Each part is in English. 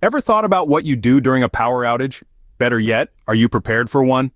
Ever thought about what you do during a power outage? Better yet, are you prepared for one?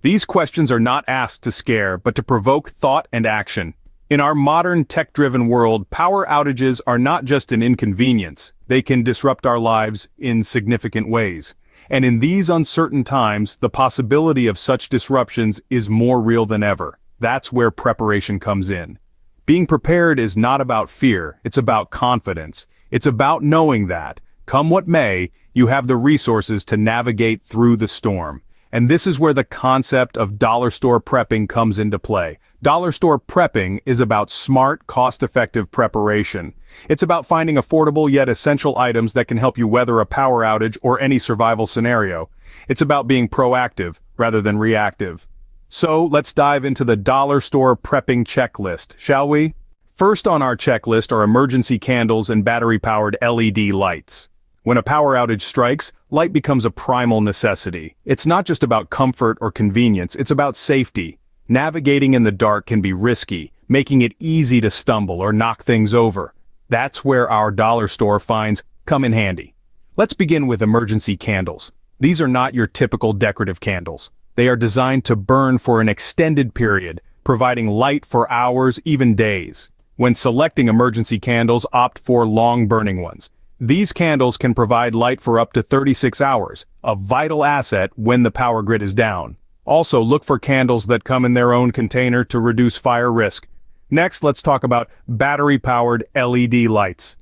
These questions are not asked to scare, but to provoke thought and action. In our modern tech-driven world, power outages are not just an inconvenience. They can disrupt our lives in significant ways. And in these uncertain times, the possibility of such disruptions is more real than ever. That's where preparation comes in. Being prepared is not about fear, it's about confidence. It's about knowing that, come what may, you have the resources to navigate through the storm. And this is where the concept of dollar store prepping comes into play. Dollar store prepping is about smart, cost-effective preparation. It's about finding affordable yet essential items that can help you weather a power outage or any survival scenario. It's about being proactive rather than reactive. So let's dive into the dollar store prepping checklist, shall we? First on our checklist are emergency candles and battery-powered LED lights. When a power outage strikes, light becomes a primal necessity. It's not just about comfort or convenience, it's about safety. Navigating in the dark can be risky, making it easy to stumble or knock things over. That's where our dollar store finds come in handy. Let's begin with emergency candles. These are not your typical decorative candles. They are designed to burn for an extended period, providing light for hours, even days. When selecting emergency candles, opt for long-burning ones. These candles can provide light for up to 36 hours, a vital asset when the power grid is down. Also, look for candles that come in their own container to reduce fire risk. Next, let's talk about battery-powered LED lights.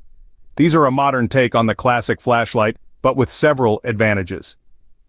These are a modern take on the classic flashlight, but with several advantages.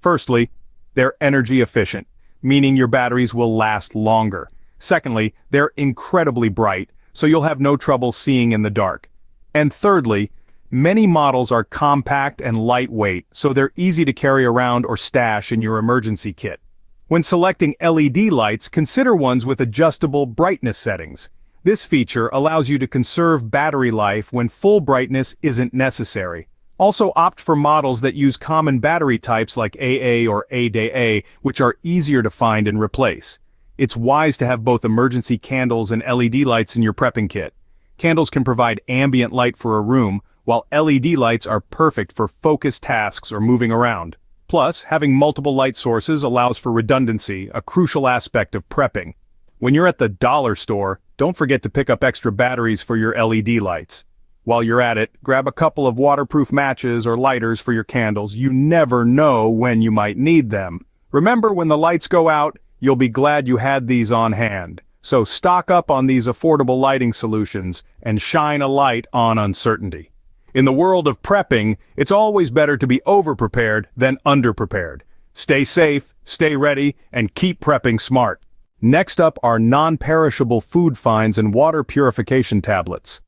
Firstly, they're energy efficient, meaning your batteries will last longer. Secondly, they're incredibly bright, so you'll have no trouble seeing in the dark. And thirdly, many models are compact and lightweight, so they're easy to carry around or stash in your emergency kit. When selecting LED lights, consider ones with adjustable brightness settings. This feature allows you to conserve battery life when full brightness isn't necessary. Also opt for models that use common battery types like AA or ADA, which are easier to find and replace. It's wise to have both emergency candles and LED lights in your prepping kit. Candles can provide ambient light for a room, while LED lights are perfect for focused tasks or moving around. Plus, having multiple light sources allows for redundancy, a crucial aspect of prepping. When you're at the dollar store, don't forget to pick up extra batteries for your LED lights. While you're at it, grab a couple of waterproof matches or lighters for your candles. You never know when you might need them. Remember, when the lights go out, you'll be glad you had these on hand. So stock up on these affordable lighting solutions and shine a light on uncertainty. In the world of prepping, it's always better to be over-prepared than under-prepared. Stay safe, stay ready, and keep prepping smart. Next up are non-perishable food finds and water purification tablets.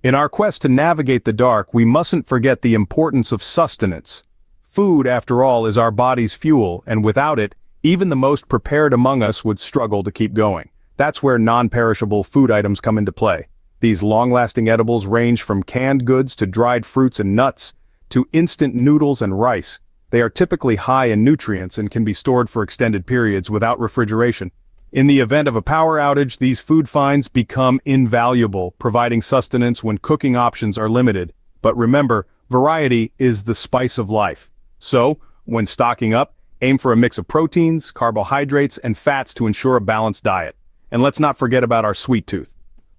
In our quest to navigate the dark, we mustn't forget the importance of sustenance. Food, after all, is our body's fuel, and without it, even the most prepared among us would struggle to keep going. That's where non-perishable food items come into play. These long-lasting edibles range from canned goods to dried fruits and nuts, to instant noodles and rice. They are typically high in nutrients and can be stored for extended periods without refrigeration. In the event of a power outage, these food finds become invaluable, providing sustenance when cooking options are limited. But remember, variety is the spice of life. So, when stocking up, aim for a mix of proteins, carbohydrates, and fats to ensure a balanced diet. And let's not forget about our sweet tooth.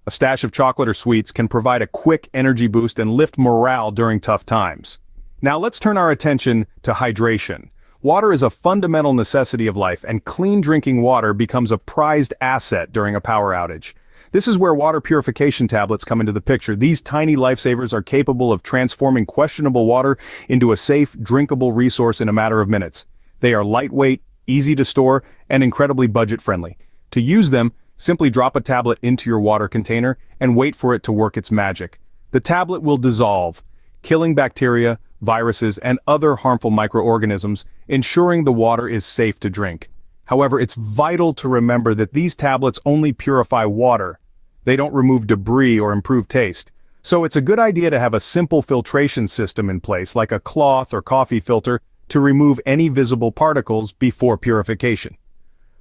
A stash of chocolate or sweets can provide a quick energy boost and lift morale during tough times. Now let's turn our attention to hydration. Water is a fundamental necessity of life, and clean drinking water becomes a prized asset during a power outage. This is where water purification tablets come into the picture. These tiny lifesavers are capable of transforming questionable water into a safe, drinkable resource in a matter of minutes. They are lightweight, easy to store, and incredibly budget-friendly. To use them, simply drop a tablet into your water container and wait for it to work its magic. The tablet will dissolve, killing bacteria, viruses, and other harmful microorganisms, ensuring the water is safe to drink. However, it's vital to remember that these tablets only purify water. They don't remove debris or improve taste. So it's a good idea to have a simple filtration system in place, like a cloth or coffee filter, to remove any visible particles before purification.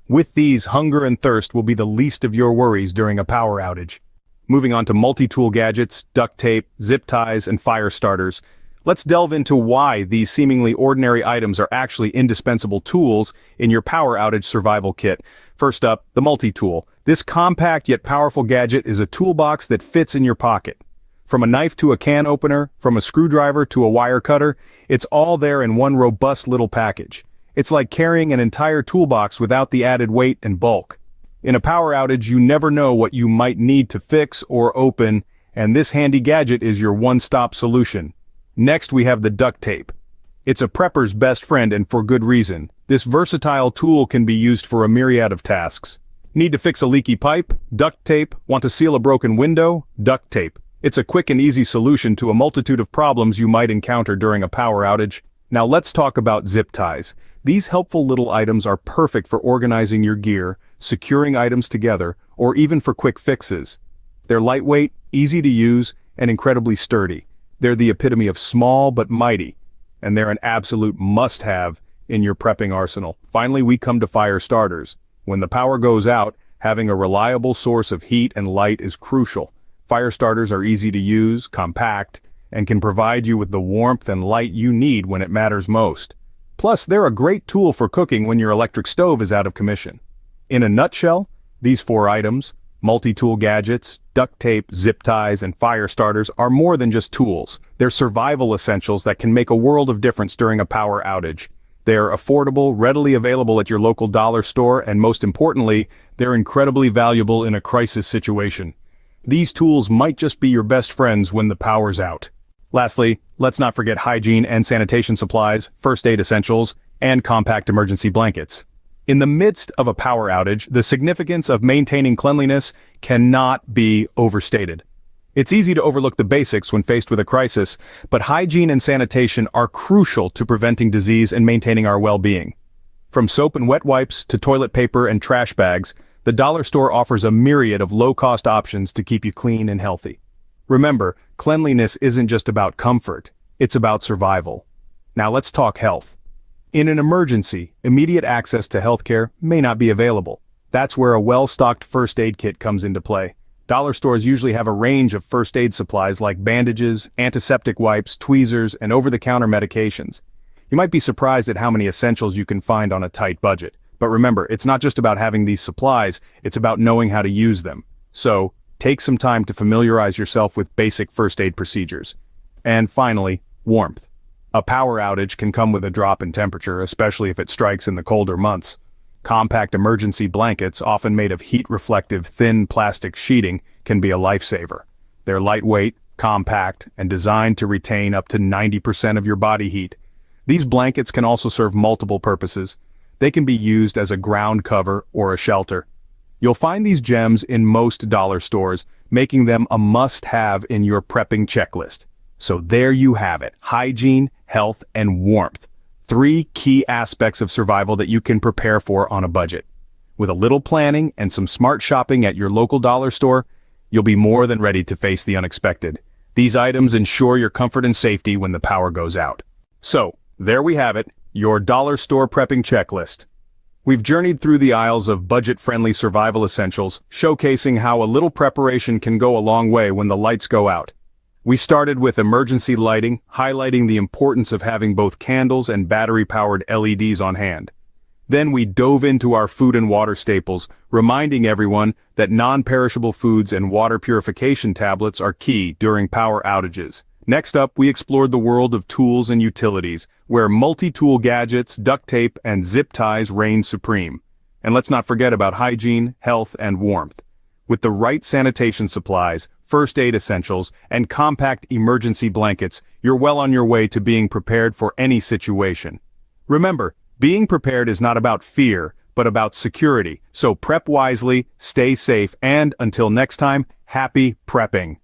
With these, hunger and thirst will be the least of your worries during a power outage. Moving on to multi-tool gadgets, duct tape, zip ties, and fire starters. let's delve into why these seemingly ordinary items are actually indispensable tools in your power outage survival kit. First up, the MultiTool. This compact yet powerful gadget is a toolbox that fits in your pocket. From a knife to a can opener, from a screwdriver to a wire cutter, it's all there in one robust little package. It's like carrying an entire toolbox without the added weight and bulk. In a power outage, you never know what you might need to fix or open, and this handy gadget is your one-stop solution. Next, we have the duct tape. It's a prepper's best friend, and for good reason. This versatile tool can be used for a myriad of tasks. Need to fix a leaky pipe? Duct tape. Want to seal a broken window? Duct tape. It's a quick and easy solution to a multitude of problems you might encounter during a power outage. Now let's talk about zip ties. These helpful little items are perfect for organizing your gear, securing items together, or even for quick fixes. They're lightweight, easy to use, and incredibly sturdy. They're the epitome of small but mighty, and they're an absolute must-have in your prepping arsenal. Finally, we come to fire starters. When the power goes out, having a reliable source of heat and light is crucial. Fire starters are easy to use, compact, and can provide you with the warmth and light you need when it matters most. Plus, they're a great tool for cooking when your electric stove is out of commission. In a nutshell, these 4 items, MultiTool Gadgets, duct tape, zip ties, and fire starters are more than just tools. They're survival essentials that can make a world of difference during a power outage. They're affordable, readily available at your local dollar store, and most importantly, they're incredibly valuable in a crisis situation. These tools might just be your best friends when the power's out. Lastly, let's not forget hygiene and sanitation supplies, first aid essentials, and compact emergency blankets. In the midst of a power outage, the significance of maintaining cleanliness cannot be overstated. It's easy to overlook the basics when faced with a crisis, but hygiene and sanitation are crucial to preventing disease and maintaining our well-being. From soap and wet wipes to toilet paper and trash bags, the dollar store offers a myriad of low-cost options to keep you clean and healthy. Remember, cleanliness isn't just about comfort, it's about survival. Now let's talk health. In an emergency, immediate access to healthcare may not be available. That's where a well-stocked first aid kit comes into play. Dollar stores usually have a range of first aid supplies like bandages, antiseptic wipes, tweezers, and over-the-counter medications. You might be surprised at how many essentials you can find on a tight budget. But remember, it's not just about having these supplies, it's about knowing how to use them. So, take some time to familiarize yourself with basic first aid procedures. And finally, warmth. A power outage can come with a drop in temperature, especially if it strikes in the colder months. Compact emergency blankets, often made of heat-reflective thin plastic sheeting, can be a lifesaver. They're lightweight, compact, and designed to retain up to 90% of your body heat. These blankets can also serve multiple purposes. They can be used as a ground cover or a shelter. You'll find these gems in most dollar stores, making them a must-have in your prepping checklist. So there you have it, hygiene, health, and warmth. 3 key aspects of survival that you can prepare for on a budget. With a little planning and some smart shopping at your local dollar store, you'll be more than ready to face the unexpected. These items ensure your comfort and safety when the power goes out. So, there we have it, your dollar store prepping checklist. We've journeyed through the aisles of budget-friendly survival essentials, showcasing how a little preparation can go a long way when the lights go out. We started with emergency lighting, highlighting the importance of having both candles and battery-powered LEDs on hand. Then we dove into our food and water staples, reminding everyone that non-perishable foods and water purification tablets are key during power outages. Next up, we explored the world of tools and utilities, where MultiTool Gadgets, duct tape, and zip ties reign supreme. And let's not forget about hygiene, health, and warmth. With the right sanitation supplies, first aid essentials, and compact emergency blankets, you're well on your way to being prepared for any situation. Remember, being prepared is not about fear, but about security. So prep wisely, stay safe, and until next time, happy prepping.